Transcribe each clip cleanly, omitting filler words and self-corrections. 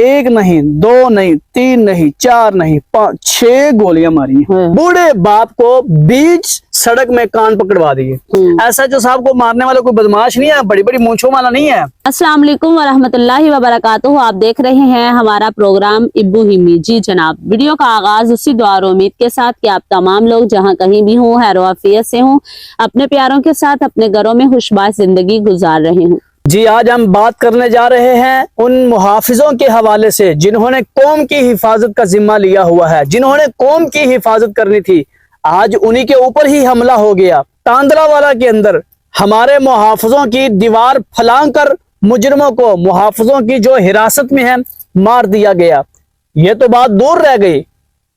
एक नहीं, दो नहीं, तीन नहीं, चार नहीं, 5 6 गोलियां मारी हैं। बूढ़े बाप को बीच सड़क में कान पकड़वा दिए। SHO साहब को मारने वाला कोई बदमाश नहीं है, बड़ी बड़ी मूंछों वाला नहीं है। अस्सलाम वालेकुम वरहमतुल्लाहि वबरकातुहू। आप देख रहे हैं हमारा प्रोग्राम इब्बू हिमी। जी जनाब, वीडियो का आगाज उसी दुआ और उम्मीद के साथ कि आप तमाम लोग जहां कहीं भी हों, खैर आफियत से हों, अपने प्यारों के साथ अपने घरों में खुशबाश जिंदगी गुजार रहे हों। जी, आज हम बात करने जा रहे हैं उन मुहाफिजों के हवाले से जिन्होंने कौम की हिफाजत का जिम्मा लिया हुआ है, जिन्होंने कौम की हिफाजत करनी थी। आज उन्हीं के ऊपर ही हमला हो गया। तांदरावाला के अंदर हमारे मुहाफिजों की दीवार फलांग कर मुजरिमों को, मुहाफिजों की जो हिरासत में है, मार दिया गया। ये तो बात दूर रह गई,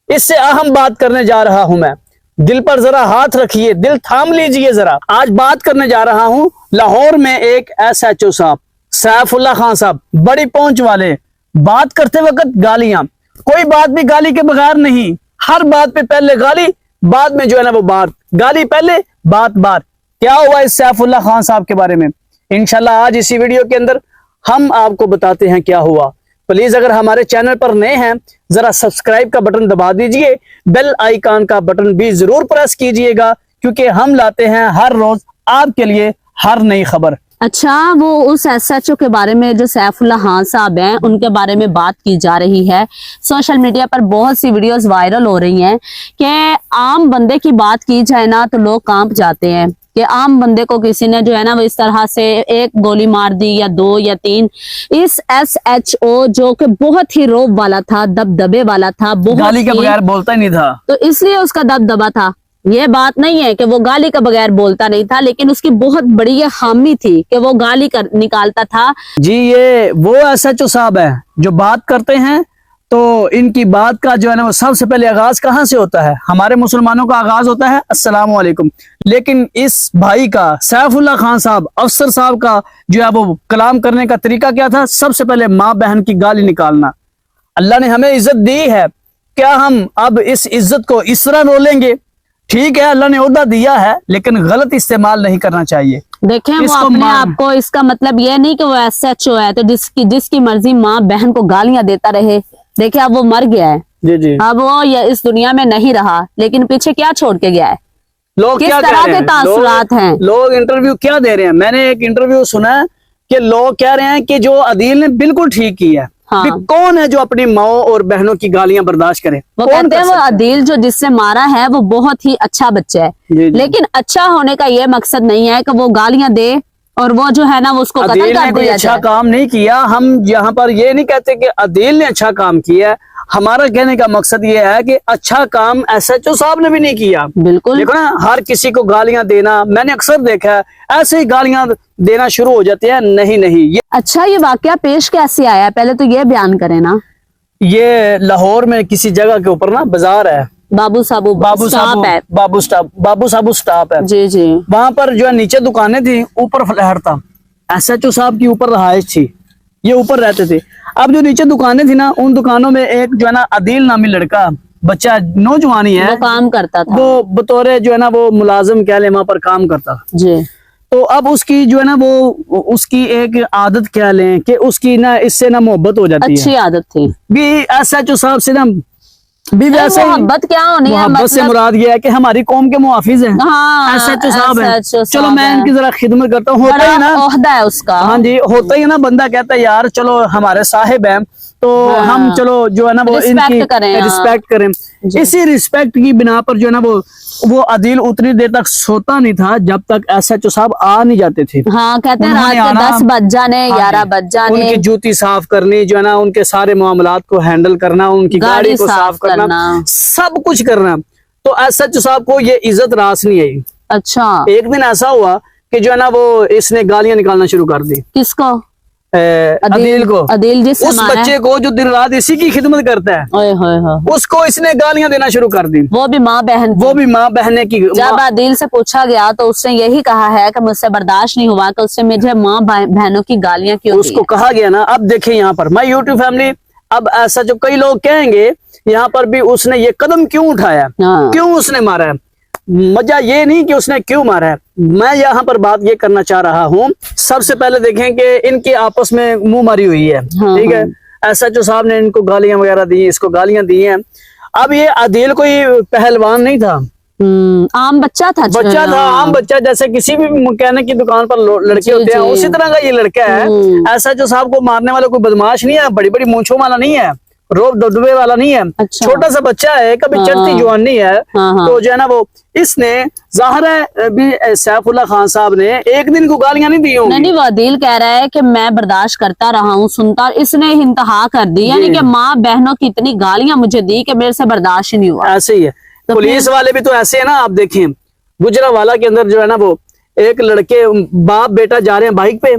इससे अहम बात करने जा रहा हूं मैं। दिल पर जरा हाथ रखिए, दिल थाम लीजिए जरा। आज बात करने जा रहा हूं लाहौर में एक SHO साहब, सैफुल्लाह खान साहब, बड़ी पहुंच वाले। बात करते वक्त गालियां, कोई बात भी गाली के बगैर नहीं। हर बात पे पहले गाली, बाद में जो है ना वो बात। गाली पहले, बात बाद। क्या हुआ इस सैफुल्लाह खान साहब के बारे में, इंशाल्लाह आज इसी वीडियो के अंदर हम आपको बताते हैं क्या हुआ। प्लीज अगर हमारे चैनल पर नए हैं, जरा सब्सक्राइब का बटन दबा दीजिए, बेल आइकॉन का बटन भी जरूर प्रेस कीजिएगा, क्योंकि हम लाते हैं हर रोज आपके लिए हर नई खबर। अच्छा, वो उस SHO के बारे में जो सैफुल्लाह खान साहब हैं, उनके बारे में बात की जा रही है। सोशल मीडिया पर बहुत सी वीडियोस वायरल हो रही हैं कि आम बंदे की बात की जाए ना तो लोग कांप जाते हैं कि आम बंदे को किसी ने जो है ना वो इस तरह से एक गोली मार दी या 2 या 3। इस SHO जो कि बहुत ही रौब वाला था, दबदबे वाला था, बहुत गाली के बगैर बोलता ही नहीं था, तो इसलिए उसका दबदबा था। ये बात नहीं है कि वो गाली के बगैर बोलता नहीं था, लेकिन उसकी बहुत बड़ी ये खामी थी कि वो गाली निकालता था। जी, ये वो SHO साहब है जो बात करते हैं तो इनकी बात का जो है ना वो सबसे पहले आगाज कहाँ से होता है? हमारे मुसलमानों का आगाज होता है अस्सलामु अलैकुम। लेकिन इस भाई का, सैफुल्लाह खान साहब, अफसर साहब का जो है वो कलाम करने का तरीका क्या था? सबसे पहले माँ बहन की गाली निकालना। अल्लाह ने हमें इज्जत दी है, क्या हम अब इस इज्जत को इस तरह रोलेंगे? ठीक है, अल्लाह ने ओहदा दिया है, लेकिन गलत इस्तेमाल नहीं करना चाहिए। देखें, वो अपने आप को, इसका मतलब ये नहीं कि वो SHO है तो जिसकी मर्जी माँ बहन को गालियां देता रहे। देखिए, अब वो मर गया है। जी जी, अब वो इस दुनिया में नहीं रहा, लेकिन पीछे क्या छोड़ के गया है? लोग किस क्या तरह के तासुरात हैं? लोग इंटरव्यू क्या दे रहे हैं? मैंने एक इंटरव्यू सुना कि लोग कह रहे हैं कि जो अदील ने बिल्कुल ठीक किया है। हाँ। कौन है जो अपनी माओ और बहनों की गालियां बर्दाश्त करे? वो कहते हैं वो अदील जो जिससे मारा है वो बहुत ही अच्छा बच्चा है। जी। लेकिन अच्छा होने का ये मकसद नहीं है कि वो गालियां दे और वो जो है ना वो उसको कत्ल कर दिया अच्छा जाए। काम नहीं किया। हम यहाँ पर ये नहीं कहते कि अदील ने अच्छा काम किया है। हमारा कहने का मकसद ये है कि अच्छा काम SHO साहब ने भी नहीं किया। बिल्कुल, देखो ना, हर किसी को गालियां देना, मैंने अक्सर देखा है, ऐसे ही गालियां देना शुरू हो जाते हैं। नहीं नहीं, ये अच्छा, ये वाकया पेश कैसे आया? पहले तो ये बयान करें ना। ये लाहौर में किसी जगह के ऊपर ना बाजार है, बाबू साबू स्टॉप है। जी जी, वहां पर जो है नीचे दुकानें थी, ऊपर फ्लैट था। SHO साहब की ऊपर रहायश थी, ये ऊपर रहते थे। अब जो नीचे दुकानें थी ना, उन दुकानों में एक जो है ना अदील नामी लड़का, बच्चा, नौजवानी है, वो काम करता था। वो बतौर जो है ना वो मुलाजिम कह ले, वहां पर काम करता जी। तो अब उसकी जो है ना वो उसकी एक आदत कह लें कि उसकी ना इससे ना मोहब्बत हो जाती है। अच्छी आदत थी भी SHO साहब से ना भी वैसे मोहब्बत क्या होनी है? मोहब्बत से मुराद ये है कि हमारी कौम के मुहाफिज हैं। हाँ, SHO साहब है। SHO चलो मैं इनकी जरा खिदमत करता हूँ। होता ही ना, ओहदा है उसका। हाँ जी, होता ही ना, बंदा कहता है यार चलो हमारे साहिब हैं तो हम चलो जो है ना वो इनकी रिस्पेक्ट करें। इसी रिस्पेक्ट की बिना पर जो है ना वो अदील उतनी देर तक सोता नहीं था जब तक SHO साहब आ नहीं जाते थे। हाँ, कहते हैं रात के 10 बज जाने, 11 बज जाने, उनकी जूती साफ करनी, जो है ना उनके सारे मामलात को हैंडल करना, उनकी गाड़ी को साफ करना, सब कुछ करना। तो SHO साहब को ये इज्जत रास नहीं आई। अच्छा, एक दिन ऐसा हुआ कि जो है ना वो इसने गालियां निकालना शुरू कर दी। किसको? अदील को। अदील जिस उस बच्चे को जो दिन रात इसी की खिदमत करता है, उसको इसने गालियां देना शुरू कर दी। वो भी माँ बहन की। जब अदील से पूछा गया तो उसने यही कहा है कि मुझसे बर्दाश्त नहीं हुआ कि उससे मुझे माँ बहनों की गालियां क्यों उसको कहा गया ना। अब देखिए यहाँ पर माय यूट्यूब फैमिली, अब ऐसा जो कई लोग कहेंगे यहाँ पर भी उसने ये कदम क्यों उठाया, क्यों उसने मारा है? मजा ये नहीं कि उसने क्यों मारा है, मैं यहाँ पर बात ये करना चाह रहा हूँ। सबसे पहले देखें कि इनके आपस में मुंह मारी हुई है, ठीक है। SHO साहब ने इनको गालियां वगैरह दी, इसको गालियां दी हैं। अब ये आदिल कोई पहलवान नहीं था, आम बच्चा था, आम बच्चा, जैसे किसी भी मैकेनिक की दुकान पर लड़के होते हैं, उसी तरह का ये लड़का है। SHO साहब को मारने वाला कोई बदमाश नहीं है, बड़ी बड़ी मूंछों वाला नहीं है, रोब दबदबे वाला नहीं है। अच्छा। छोटा सा बच्चा है, कभी चढ़ती जवानी है। तो जो है ना वो इसने जाहिर है भी सैफुल्लाह खान साहब ने एक दिन को गालियां नहीं दी होंगी। नहीं, वो आदिल कह रहा है कि मैं बर्दाश्त करता रहा हूँ, सुनता, इसने इंतहा कर दी, यानी कि माँ बहनों की इतनी गालियां मुझे दी कि मेरे से बर्दाश्त ही नहीं हुआ। ऐसे ही है, तो पुलिस वाले भी तो ऐसे है ना। आप देखें गुजरावाला के अंदर जो है ना वो एक लड़के बाप बेटा जा रहे हैं बाइक पे,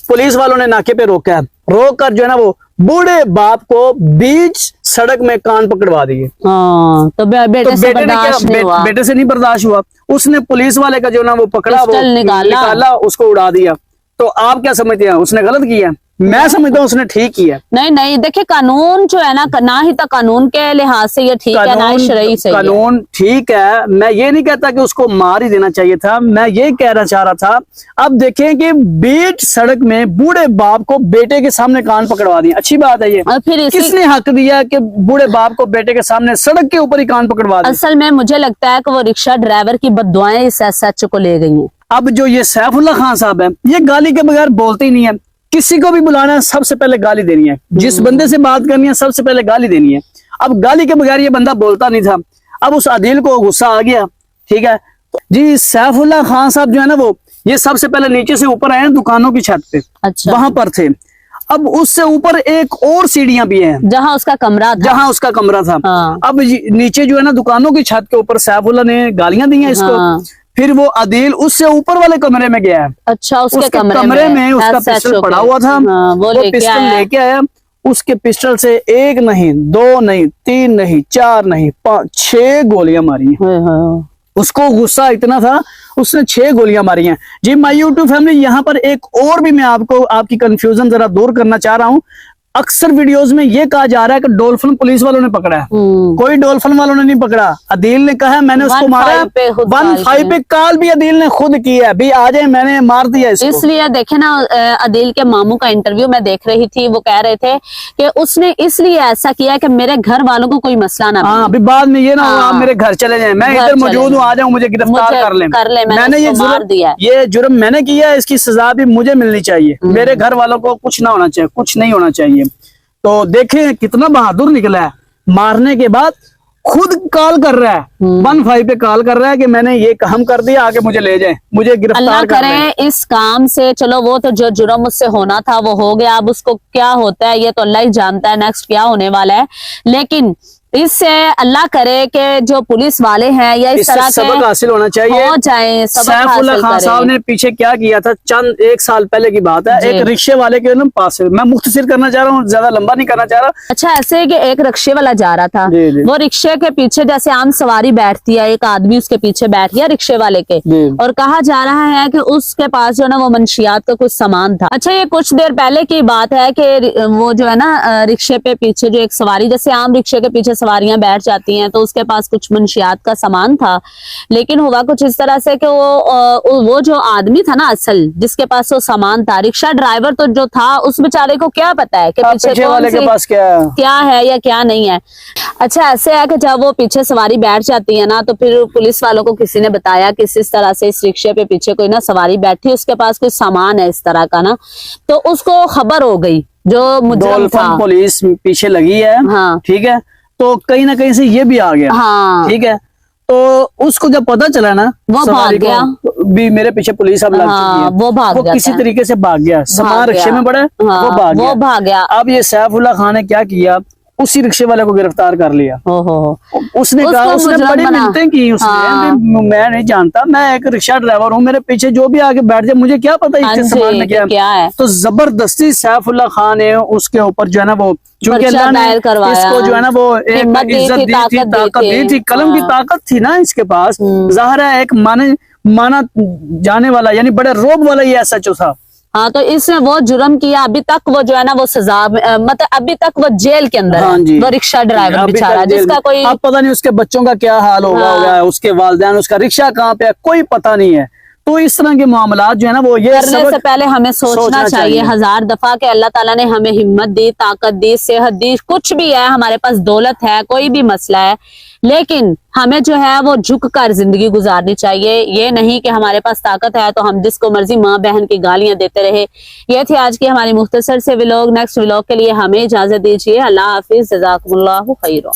पुलिस वालों ने नाके पे रोका है, रोक कर जो है ना वो बूढ़े बाप को बीच सड़क में कान पकड़वा दिए। तो बेटे से बर्दाश्त नहीं हुआ। बेटे से नहीं बर्दाश्त हुआ, उसने पुलिस वाले का जो ना वो पकड़ा, वो निकाला, उसको उड़ा दिया। तो आप क्या समझते हैं, उसने गलत किया? मैं समझता हूँ उसने ठीक किया। नहीं, देखिए कानून जो है ना ही तो कानून के लिहाज से ये ठीक है, ना ही शरई से कानून ठीक है। मैं ये नहीं कहता कि उसको मार ही देना चाहिए था, मैं ये कहना चाह रहा था। अब देखें कि बीच सड़क में बूढ़े बाप को बेटे के सामने कान पकड़वा दिए, अच्छी बात है ये। और फिर किसने हक दिया कि बूढ़े बाप को बेटे के सामने सड़क के ऊपर ही कान पकड़वा दिए? असल में मुझे लगता है कि वो रिक्शा ड्राइवर की बददुआएं इस SHO को ले गई हैं। अब जो ये सैफुल्लाह खान साहब है, ये गाली के बगैर बोलते ही नहीं है। किसी को भी बुलाना है सबसे पहले गाली देनी है, जिस बंदे से बात करनी है सबसे पहले गाली देनी है। अब गाली के बगैर ये बंदा बोलता नहीं था। अब उस आदिल को गुस्सा आ गया, ठीक है जी। सैफुल्लाह खान साहब जो है ना वो ये सबसे पहले नीचे से ऊपर आए दुकानों की छत पे, अच्छा। वहां पर थे। अब उससे ऊपर एक और सीढ़ियां भी हैं जहां उसका कमरा था। हाँ। अब नीचे जो है ना दुकानों की छत के ऊपर सैफुल्लाह ने गालियां दी हैं इसको। हाँ। फिर वो आदिल उससे ऊपर वाले कमरे में गया है। अच्छा, उसके कमरे में उसका पिस्टल पड़ा हुआ था। वो पिस्टल लेके आया। उसके पिस्टल से एक नहीं, दो नहीं, तीन नहीं, चार नहीं, 5-6 गोलियां मारी हैं। उसको गुस्सा इतना था, उसने 6 गोलियां मारी हैं। जी माय यूट्यूब फैमिली, यहाँ पर एक और भी मैं आपको आपकी कंफ्यूजन जरा दूर करना चाह रहा हूँ। अक्सर वीडियोस में ये कहा जा रहा है कि डॉल्फिन पुलिस वालों ने पकड़ा है। कोई डॉल्फिन वालों ने नहीं पकड़ा। आदिल ने कहा मैंने उसको मारा। 1-5 पे कॉल भी आदिल ने खुद की है, भी आ जाए मैंने मार दिया इसको। इसलिए देखे ना, आदिल के मामू का इंटरव्यू मैं देख रही थी, वो कह रहे थे कि उसने इसलिए ऐसा किया कि मेरे घर वालों को कोई मसला ना। हाँ, अभी बाद में ये ना हो आप मेरे घर चले जाए, मैं इधर मौजूद हूँ, आ जाऊँ, मुझे गिरफ्तार कर ले। मैंने ये जुर्म मैंने किया है, इसकी सजा भी मुझे मिलनी चाहिए। मेरे घर वालों को कुछ ना होना चाहिए, कुछ नहीं होना चाहिए। तो देखें कितना बहादुर निकला है। मारने के बाद खुद कॉल कर रहा है, 1-5 पे कॉल कर रहा है कि मैंने ये काम कर दिया, आगे मुझे ले जाए, मुझे गिरफ्तार कर लें। इस काम से चलो वो तो जो जुर्म उससे होना था वो हो गया। अब उसको क्या होता है ये तो अल्लाह ही जानता है, नेक्स्ट क्या होने वाला है। लेकिन इससे अल्लाह करे कि जो पुलिस वाले हैं या इस तरह के सबक हासिल होना चाहिए, हो जाए। सैफुल्लाह खान साहब ने पीछे क्या किया था, चंद 1 साल पहले की बात है। एक रिक्शे वाले के पास, मैं मुख्तसर करना चाह रहा हूँ, ज्यादा लंबा नहीं करना चाह रहा। अच्छा, ऐसे कि एक रिक्शे वाला जा रहा था, वो रिक्शे के पीछे जैसे आम सवारी बैठती है, एक आदमी उसके पीछे बैठ गया रिक्शे वाले के, और कहा जा रहा है कि उसके पास जो है ना वो मंशियात का कुछ सामान था। अच्छा, ये कुछ देर पहले की बात है कि वो जो है ना रिक्शे पे पीछे जो एक सवारी, जैसे आम रिक्शे के पीछे सवारियां बैठ जाती हैं, तो उसके पास कुछ मंशियात का सामान था। लेकिन हुआ कुछ इस तरह से कि वो जो आदमी था ना असल जिसके पास वो सामान था, रिक्शा ड्राइवर तो जो था उस बेचारे को क्या पता है कि पीछे वाले के पास क्या है या क्या नहीं है। अच्छा, ऐसे है कि जब वो पीछे सवारी बैठ जाती है ना, तो फिर पुलिस वालों को किसी ने बताया कि इस तरह से इस रिक्शे पे पीछे कोई ना सवारी बैठी, उसके पास कोई सामान है इस तरह का ना, तो उसको खबर हो गई जो मुजरिम था। पुलिस पीछे लगी है, हाँ ठीक है, तो कहीं ना कहीं से ये भी आ गया, हाँ ठीक है। तो उसको जब पता चला ना वो भाग गया, भी मेरे पीछे पुलिस अब लग चुकी है, वो भाग गया, किसी तरीके से भाग गया। सामान रिक्शे में पड़ा, वो भाग गया। अब ये सैफुल्लाह खान ने क्या किया, उसी रिक्शे वाले को गिरफ्तार कर लिया। उसने कहा, उसने बड़ी मिन्नतें की, उसने मैं नहीं जानता, मैं एक रिक्शा ड्राइवर हूँ, मेरे पीछे जो भी आगे बैठ जाए मुझे क्या पता इसके सामान में क्या है। तो जबरदस्ती सैफुल्लाह खान ने उसके ऊपर जो है ना वो, चूंकि अल्लाह ने इसको जो है ना वो एक इज्जत दी थी, ताकत दी थी, कलम की ताकत थी ना इसके पास, जाहिर है एक माना जाने वाला यानी बड़े रोब वाला ये SHO था। हाँ, तो इसने वो जुर्म किया, अभी तक वो जो है ना वो सजा, मतलब अभी तक वो जेल के अंदर है, वो रिक्शा ड्राइवर बेचारा, जिसका कोई अब पता नहीं उसके बच्चों का क्या हाल होगा, उसके वालिदैन, उसका रिक्शा कहाँ पे है, कोई पता नहीं है। तो इस तरह के मामला जो है ना वो ये करने से पहले हमें सोचना चाहिए 1000 दफा कि अल्लाह ताला ने हमें हिम्मत दी, ताकत दी, सेहत दी, कुछ भी है, हमारे पास दौलत है, कोई भी मसला है, लेकिन हमें जो है वो झुक कर जिंदगी गुजारनी चाहिए। ये नहीं कि हमारे पास ताकत है तो हम जिसको मर्जी माँ बहन की गालियां देते रहे। ये थी आज की हमारी मुख्तसर से व्लॉग। नेक्स्ट व्लॉग के लिए हमें इजाजत दीजिए। अल्लाह हाफिज, जज़ाकुमुल्लाहु खैरा।